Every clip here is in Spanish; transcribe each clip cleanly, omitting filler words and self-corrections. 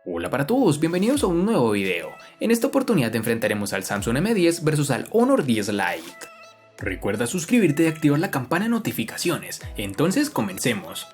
Hola para todos, bienvenidos a un nuevo video. En esta oportunidad enfrentaremos al Samsung M10 versus al Honor 10 Lite. Recuerda suscribirte y activar la campana de notificaciones, entonces comencemos.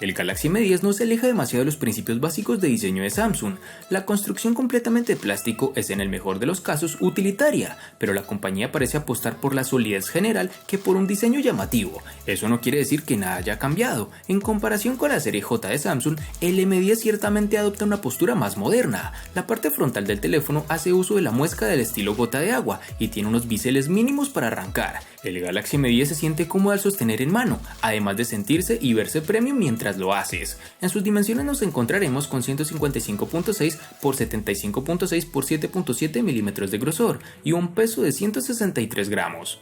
El Galaxy M10 no se aleja demasiado de los principios básicos de diseño de Samsung. La construcción completamente de plástico es en el mejor de los casos utilitaria, pero la compañía parece apostar por la solidez general que por un diseño llamativo. Eso no quiere decir que nada haya cambiado. En comparación con la serie J de Samsung, el M10 ciertamente adopta una postura más moderna. La parte frontal del teléfono hace uso de la muesca del estilo gota de agua y tiene unos biseles mínimos para arrancar. El Galaxy M10 se siente cómodo al sostener en mano, además de sentirse y verse premium mientras lo haces. En sus dimensiones nos encontraremos con 155.6 x 75.6 x 7.7 milímetros de grosor y un peso de 163 gramos.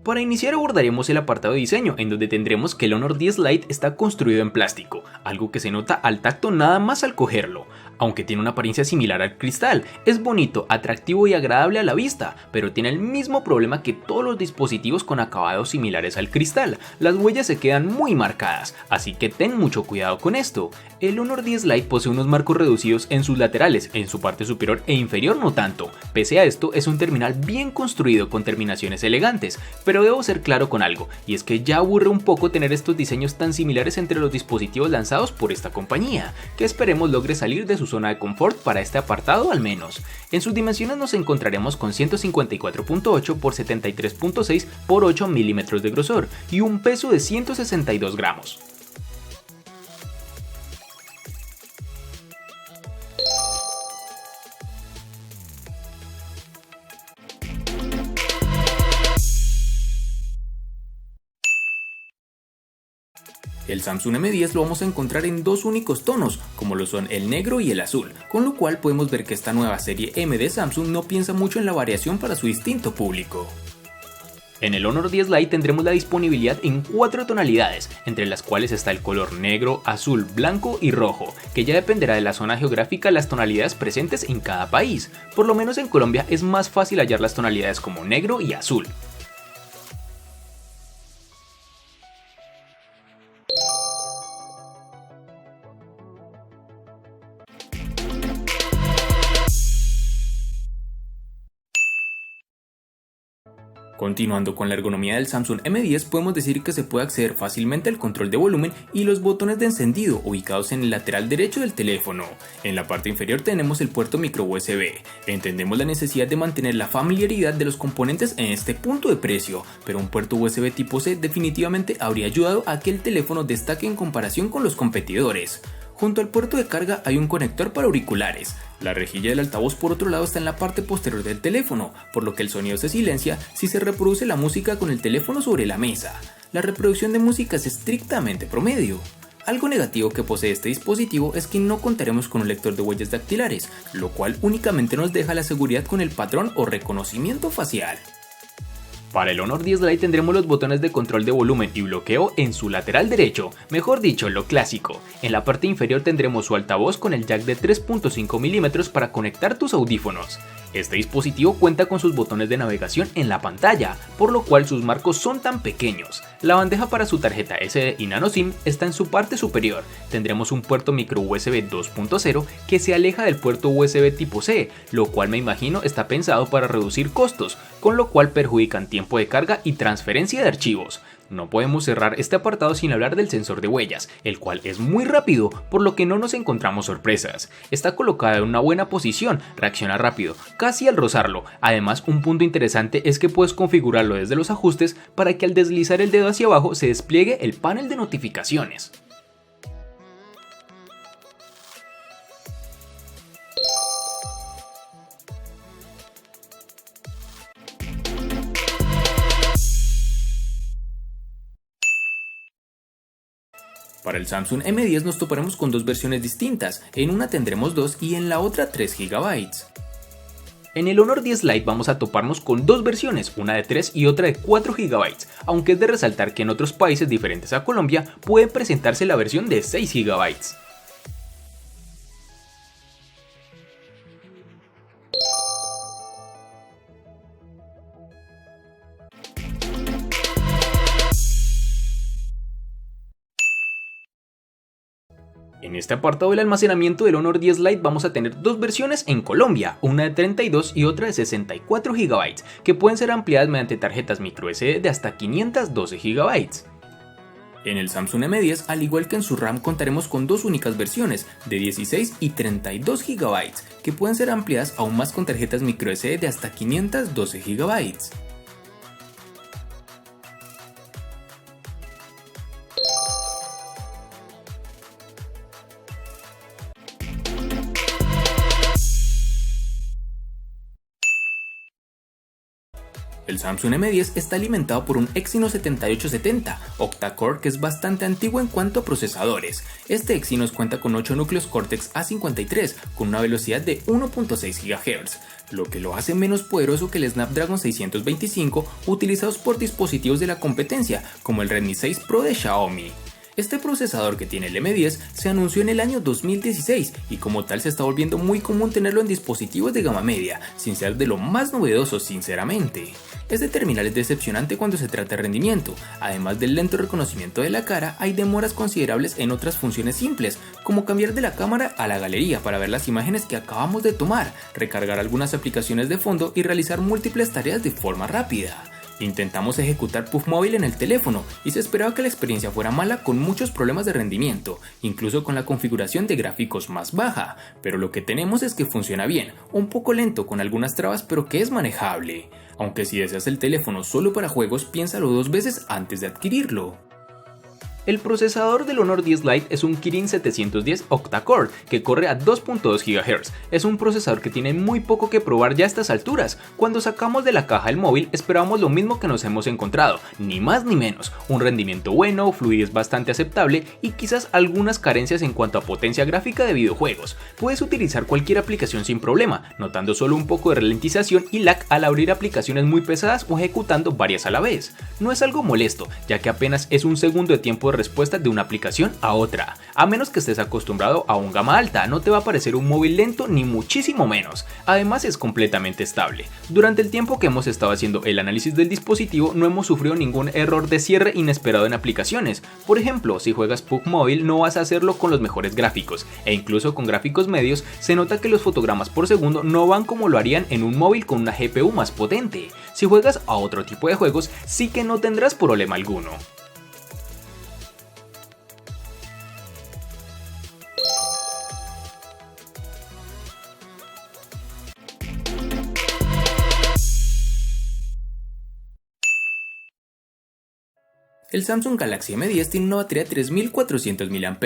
Para iniciar abordaremos el apartado de diseño, en donde tendremos que el Honor 10 Lite está construido en plástico, algo que se nota al tacto nada más al cogerlo. Aunque tiene una apariencia similar al cristal, es bonito, atractivo y agradable a la vista, pero tiene el mismo problema que todos los dispositivos con acabados similares al cristal: las huellas se quedan muy marcadas, así que ten mucho cuidado con esto. El Honor 10 Lite posee unos marcos reducidos en sus laterales, en su parte superior e inferior no tanto. Pese a esto, es un terminal bien construido con terminaciones elegantes, pero debo ser claro con algo, y es que ya aburre un poco tener estos diseños tan similares entre los dispositivos lanzados por esta compañía, que esperemos logre salir de su zona de confort para este apartado al menos. En sus dimensiones nos encontraremos con 154.8 x 73.6 x 8 milímetros de grosor y un peso de 162 gramos. El Samsung M10 lo vamos a encontrar en dos únicos tonos, como lo son el negro y el azul, con lo cual podemos ver que esta nueva serie M de Samsung no piensa mucho en la variación para su distinto público. En el Honor 10 Lite tendremos la disponibilidad en 4 tonalidades, entre las cuales está el color negro, azul, blanco y rojo, que ya dependerá de la zona geográfica las tonalidades presentes en cada país. Por lo menos en Colombia es más fácil hallar las tonalidades como negro y azul. Continuando con la ergonomía del Samsung M10, podemos decir que se puede acceder fácilmente al control de volumen y los botones de encendido ubicados en el lateral derecho del teléfono. En la parte inferior tenemos el puerto micro USB. Entendemos la necesidad de mantener la familiaridad de los componentes en este punto de precio, pero un puerto USB tipo C definitivamente habría ayudado a que el teléfono destaque en comparación con los competidores. Junto al puerto de carga hay un conector para auriculares. La rejilla del altavoz por otro lado está en la parte posterior del teléfono, por lo que el sonido se silencia si se reproduce la música con el teléfono sobre la mesa. La reproducción de música es estrictamente promedio. Algo negativo que posee este dispositivo es que no contaremos con un lector de huellas dactilares, lo cual únicamente nos deja la seguridad con el patrón o reconocimiento facial. Para el Honor 10 Lite tendremos los botones de control de volumen y bloqueo en su lateral derecho, mejor dicho, lo clásico. En la parte inferior tendremos su altavoz con el jack de 3.5 milímetros para conectar tus audífonos. Este dispositivo cuenta con sus botones de navegación en la pantalla, por lo cual sus marcos son tan pequeños. La bandeja para su tarjeta SD y nano SIM está en su parte superior. Tendremos un puerto micro USB 2.0 que se aleja del puerto USB tipo C, lo cual me imagino está pensado para reducir costos, con lo cual perjudican tiempo de carga y transferencia de archivos. No podemos cerrar este apartado sin hablar del sensor de huellas, el cual es muy rápido, por lo que no nos encontramos sorpresas. Está colocada en una buena posición, reacciona rápido, casi al rozarlo. Además, un punto interesante es que puedes configurarlo desde los ajustes para que al deslizar el dedo hacia abajo se despliegue el panel de notificaciones. Para el Samsung M10 nos toparemos con dos versiones distintas, en una tendremos 2 y en la otra 3 GB. En el Honor 10 Lite vamos a toparnos con dos versiones, una de 3 y otra de 4 GB, aunque es de resaltar que en otros países diferentes a Colombia puede presentarse la versión de 6 GB. En este apartado del almacenamiento del Honor 10 Lite vamos a tener dos versiones en Colombia, una de 32 y otra de 64 GB, que pueden ser ampliadas mediante tarjetas microSD de hasta 512 GB. En el Samsung M10, al igual que en su RAM, contaremos con dos únicas versiones, de 16 y 32 GB, que pueden ser ampliadas aún más con tarjetas microSD de hasta 512 GB. El Samsung M10 está alimentado por un Exynos 7870 octa-core que es bastante antiguo en cuanto a procesadores. Este Exynos cuenta con 8 núcleos Cortex A53 con una velocidad de 1.6 GHz, lo que lo hace menos poderoso que el Snapdragon 625 utilizados por dispositivos de la competencia como el Redmi 6 Pro de Xiaomi. Este procesador que tiene el M10 se anunció en el año 2016 y como tal se está volviendo muy común tenerlo en dispositivos de gama media, sin ser de lo más novedoso sinceramente. Este terminal es decepcionante cuando se trata de rendimiento, además del lento reconocimiento de la cara, hay demoras considerables en otras funciones simples, como cambiar de la cámara a la galería para ver las imágenes que acabamos de tomar, recargar algunas aplicaciones de fondo y realizar múltiples tareas de forma rápida. Intentamos ejecutar Puff Móvil en el teléfono y se esperaba que la experiencia fuera mala con muchos problemas de rendimiento, incluso con la configuración de gráficos más baja, pero lo que tenemos es que funciona bien, un poco lento con algunas trabas pero que es manejable. Aunque si deseas el teléfono solo para juegos, piénsalo dos veces antes de adquirirlo. El procesador del Honor 10 Lite es un Kirin 710 octa-core que corre a 2.2 GHz. Es un procesador que tiene muy poco que probar ya a estas alturas. Cuando sacamos de la caja el móvil esperábamos lo mismo que nos hemos encontrado, ni más ni menos, un rendimiento bueno, fluidez bastante aceptable y quizás algunas carencias en cuanto a potencia gráfica de videojuegos. Puedes utilizar cualquier aplicación sin problema, notando solo un poco de ralentización y lag al abrir aplicaciones muy pesadas o ejecutando varias a la vez. No es algo molesto, ya que apenas es un segundo de tiempo de respuesta de una aplicación a otra. A menos que estés acostumbrado a un gama alta, no te va a parecer un móvil lento ni muchísimo menos. Además es completamente estable. Durante el tiempo que hemos estado haciendo el análisis del dispositivo no hemos sufrido ningún error de cierre inesperado en aplicaciones. Por ejemplo, si juegas PUBG Móvil no vas a hacerlo con los mejores gráficos, e incluso con gráficos medios se nota que los fotogramas por segundo no van como lo harían en un móvil con una GPU más potente. Si juegas a otro tipo de juegos sí que no tendrás problema alguno. El Samsung Galaxy M10 tiene una batería de 3400 mAh,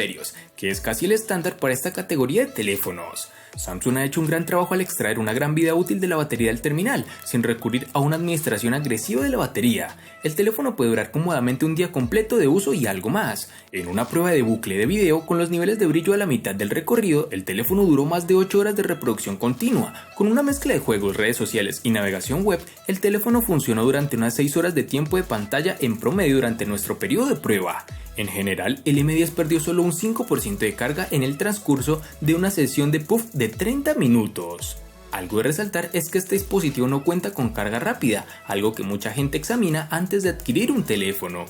que es casi el estándar para esta categoría de teléfonos. Samsung ha hecho un gran trabajo al extraer una gran vida útil de la batería del terminal, sin recurrir a una administración agresiva de la batería. El teléfono puede durar cómodamente un día completo de uso y algo más. En una prueba de bucle de video, con los niveles de brillo a la mitad del recorrido, el teléfono duró más de 8 horas de reproducción continua. Con una mezcla de juegos, redes sociales y navegación web, el teléfono funcionó durante unas 6 horas de tiempo de pantalla en promedio durante nuestro periodo de prueba. En general, el M10 perdió solo un 5% de carga en el transcurso de una sesión de puff de 30 minutos. Algo de resaltar es que este dispositivo no cuenta con carga rápida, algo que mucha gente examina antes de adquirir un teléfono.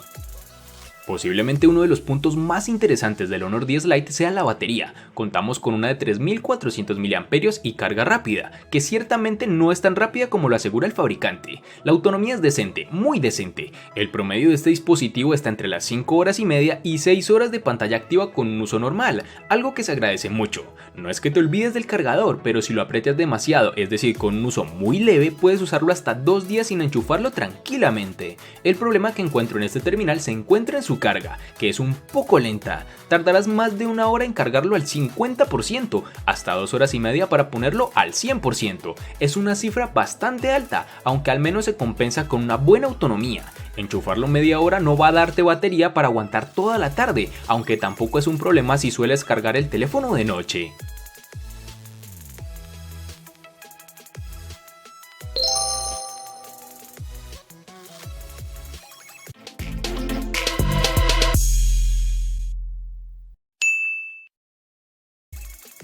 Posiblemente uno de los puntos más interesantes del Honor 10 Lite sea la batería. Contamos con una de 3400 mAh y carga rápida, que ciertamente no es tan rápida como lo asegura el fabricante. La autonomía es decente, muy decente. El promedio de este dispositivo está entre las 5 horas y media y 6 horas de pantalla activa con un uso normal, algo que se agradece mucho. No es que te olvides del cargador, pero si lo aprietas demasiado, es decir, con un uso muy leve, puedes usarlo hasta 2 días sin enchufarlo tranquilamente. El problema que encuentro en este terminal se encuentra en su carga, que es un poco lenta. Tardarás más de una hora en cargarlo al 50%, hasta 2 horas y media para ponerlo al 100%. Es una cifra bastante alta, aunque al menos se compensa con una buena autonomía. Enchufarlo media hora no va a darte batería para aguantar toda la tarde, aunque tampoco es un problema si sueles cargar el teléfono de noche.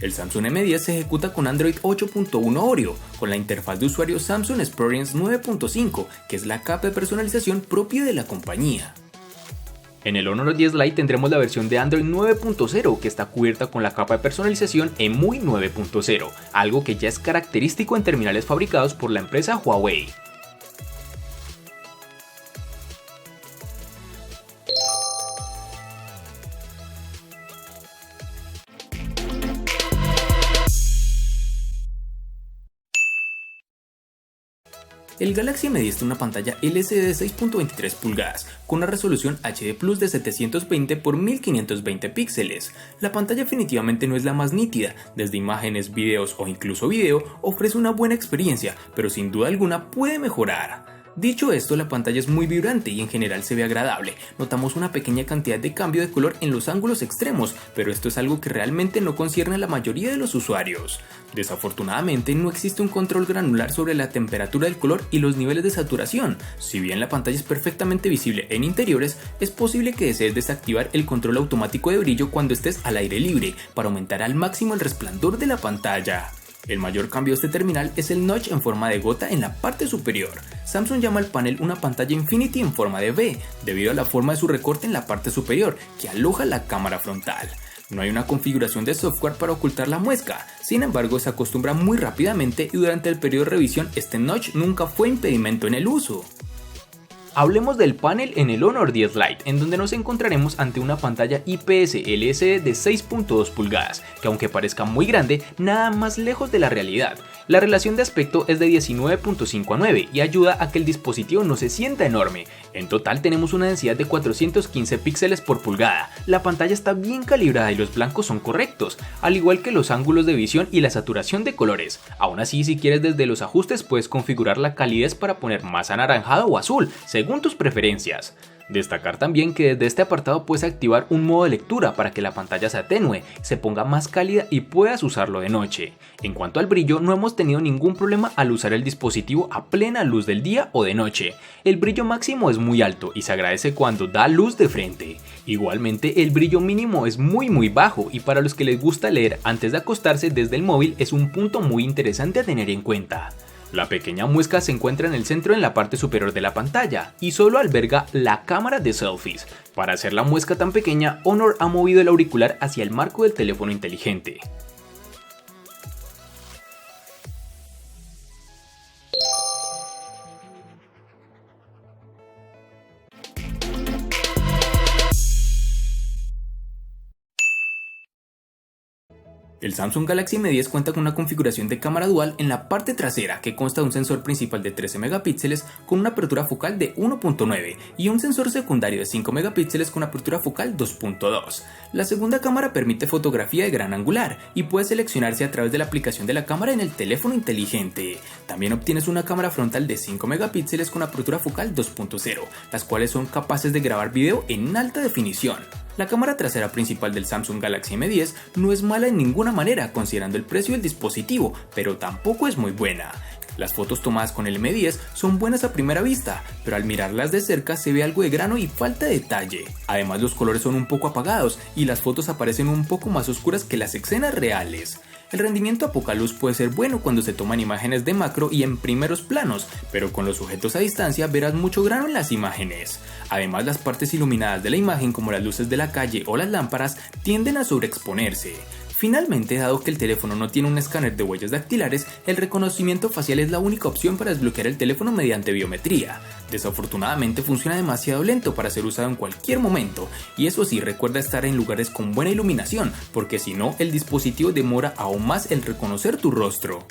El Samsung M10 se ejecuta con Android 8.1 Oreo, con la interfaz de usuario Samsung Experience 9.5, que es la capa de personalización propia de la compañía. En el Honor 10 Lite tendremos la versión de Android 9.0 que está cubierta con la capa de personalización EMUI 9.0, algo que ya es característico en terminales fabricados por la empresa Huawei. El Galaxy M10 tiene una pantalla LCD de 6.23 pulgadas, con una resolución HD Plus de 720 x 1520 píxeles. La pantalla definitivamente no es la más nítida, desde imágenes, videos o incluso video ofrece una buena experiencia, pero sin duda alguna puede mejorar. Dicho esto, la pantalla es muy vibrante y en general se ve agradable. Notamos una pequeña cantidad de cambio de color en los ángulos extremos, pero esto es algo que realmente no concierne a la mayoría de los usuarios. Desafortunadamente no existe un control granular sobre la temperatura del color y los niveles de saturación. Si bien la pantalla es perfectamente visible en interiores, es posible que desees desactivar el control automático de brillo cuando estés al aire libre para aumentar al máximo el resplandor de la pantalla. El mayor cambio de este terminal es el notch en forma de gota en la parte superior. Samsung llama al panel una pantalla Infinity en forma de V, debido a la forma de su recorte en la parte superior, que aloja la cámara frontal. No hay una configuración de software para ocultar la muesca, sin embargo se acostumbra muy rápidamente y durante el periodo de revisión este notch nunca fue impedimento en el uso. Hablemos del panel en el Honor 10 Lite, en donde nos encontraremos ante una pantalla IPS LCD de 6.2 pulgadas, que aunque parezca muy grande, nada más lejos de la realidad. La relación de aspecto es de 19.5 a 9 y ayuda a que el dispositivo no se sienta enorme. En total tenemos una densidad de 415 píxeles por pulgada. La pantalla está bien calibrada y los blancos son correctos, al igual que los ángulos de visión y la saturación de colores. Aún así, si quieres desde los ajustes puedes configurar la calidez para poner más anaranjado o azul, según tus preferencias. Destacar también que desde este apartado puedes activar un modo de lectura para que la pantalla se atenúe, se ponga más cálida y puedas usarlo de noche. En cuanto al brillo, no hemos tenido ningún problema al usar el dispositivo a plena luz del día o de noche. El brillo máximo es muy alto y se agradece cuando da luz de frente. Igualmente el brillo mínimo es muy bajo y para los que les gusta leer antes de acostarse desde el móvil es un punto muy interesante a tener en cuenta. La pequeña muesca se encuentra en el centro en la parte superior de la pantalla y solo alberga la cámara de selfies. Para hacer la muesca tan pequeña, Honor ha movido el auricular hacia el marco del teléfono inteligente. El Samsung Galaxy M10 cuenta con una configuración de cámara dual en la parte trasera que consta de un sensor principal de 13 megapíxeles con una apertura focal de 1.9 y un sensor secundario de 5 megapíxeles con apertura focal 2.2. La segunda cámara permite fotografía de gran angular y puede seleccionarse a través de la aplicación de la cámara en el teléfono inteligente. También obtienes una cámara frontal de 5 megapíxeles con apertura focal 2.0, las cuales son capaces de grabar video en alta definición. La cámara trasera principal del Samsung Galaxy M10 no es mala en ninguna manera considerando el precio del dispositivo, pero tampoco es muy buena. Las fotos tomadas con el M10 son buenas a primera vista, pero al mirarlas de cerca se ve algo de grano y falta de detalle. Además los colores son un poco apagados y las fotos aparecen un poco más oscuras que las escenas reales. El rendimiento a poca luz puede ser bueno cuando se toman imágenes de macro y en primeros planos, pero con los sujetos a distancia verás mucho grano en las imágenes. Además, las partes iluminadas de la imagen como las luces de la calle o las lámparas tienden a sobreexponerse. Finalmente, dado que el teléfono no tiene un escáner de huellas dactilares, el reconocimiento facial es la única opción para desbloquear el teléfono mediante biometría. Desafortunadamente funciona demasiado lento para ser usado en cualquier momento, y eso sí, recuerda estar en lugares con buena iluminación, porque si no, el dispositivo demora aún más el reconocer tu rostro.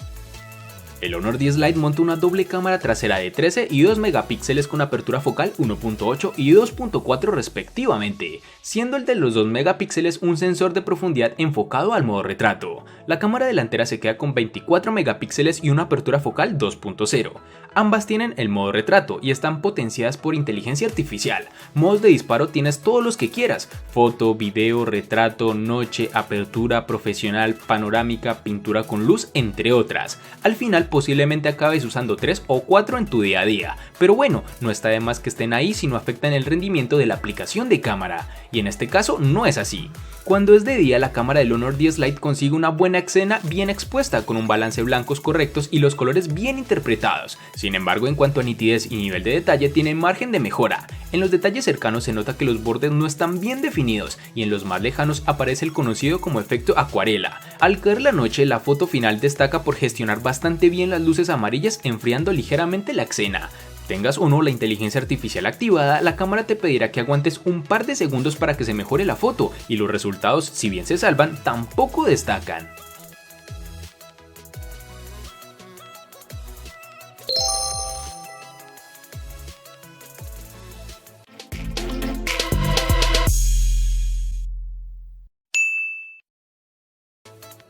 El Honor 10 Lite monta una doble cámara trasera de 13 y 2 megapíxeles con apertura focal 1.8 y 2.4 respectivamente, siendo el de los 2 megapíxeles un sensor de profundidad enfocado al modo retrato. La cámara delantera se queda con 24 megapíxeles y una apertura focal 2.0. Ambas tienen el modo retrato y están potenciadas por inteligencia artificial. Modos de disparo tienes todos los que quieras: foto, video, retrato, noche, apertura, profesional, panorámica, pintura con luz, entre otras. Al final final posiblemente acabes usando 3 o 4 en tu día a día, pero bueno, no está de más que estén ahí si no afectan el rendimiento de la aplicación de cámara, y en este caso no es así. Cuando es de día, la cámara del Honor 10 Lite consigue una buena escena bien expuesta, con un balance blancos correctos y los colores bien interpretados. Sin embargo, en cuanto a nitidez y nivel de detalle, tiene margen de mejora. En los detalles cercanos se nota que los bordes no están bien definidos, y en los más lejanos aparece el conocido como efecto acuarela. Al caer la noche, la foto final destaca por gestionar bastante bien las luces amarillas, enfriando ligeramente la escena. Tengas o no la inteligencia artificial activada, la cámara te pedirá que aguantes un par de segundos para que se mejore la foto, y los resultados, si bien se salvan, tampoco destacan.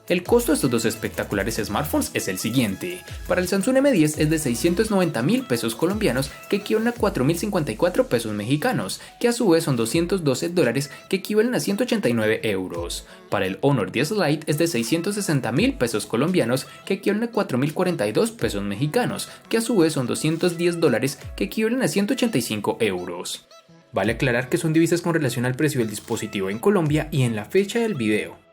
El costo de estos dos espectaculares smartphones es el siguiente. Para el Samsung M10 es de 690.000 pesos colombianos, que equivalen a 4.054 pesos mexicanos, que a su vez son $212, que equivalen a 189 euros. Para el Honor 10 Lite es de 660.000 pesos colombianos, que equivalen a 4.042 pesos mexicanos, que a su vez son $210, que equivalen a 185 euros. Vale aclarar que son divisas con relación al precio del dispositivo en Colombia y en la fecha del video.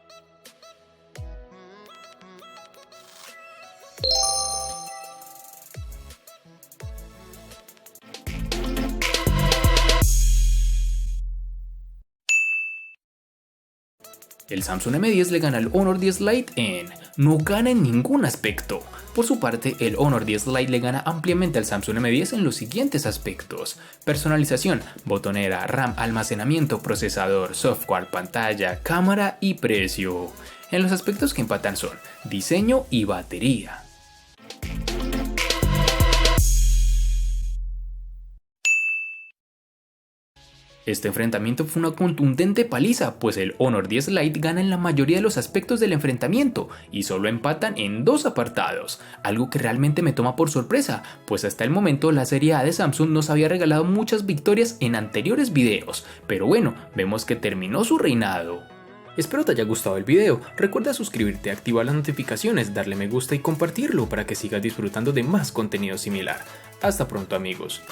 El Samsung M10 le gana al Honor 10 Lite no gana en ningún aspecto. Por su parte, el Honor 10 Lite le gana ampliamente al Samsung M10 en los siguientes aspectos: personalización, botonera, RAM, almacenamiento, procesador, software, pantalla, cámara y precio. En los aspectos que empatan son diseño y batería. Este enfrentamiento fue una contundente paliza, pues el Honor 10 Lite gana en la mayoría de los aspectos del enfrentamiento y solo empatan en dos apartados, algo que realmente me toma por sorpresa, pues hasta el momento la serie A de Samsung nos había regalado muchas victorias en anteriores videos, pero bueno, vemos que terminó su reinado. Espero te haya gustado el video, recuerda suscribirte, activar las notificaciones, darle me gusta y compartirlo para que sigas disfrutando de más contenido similar. Hasta pronto amigos.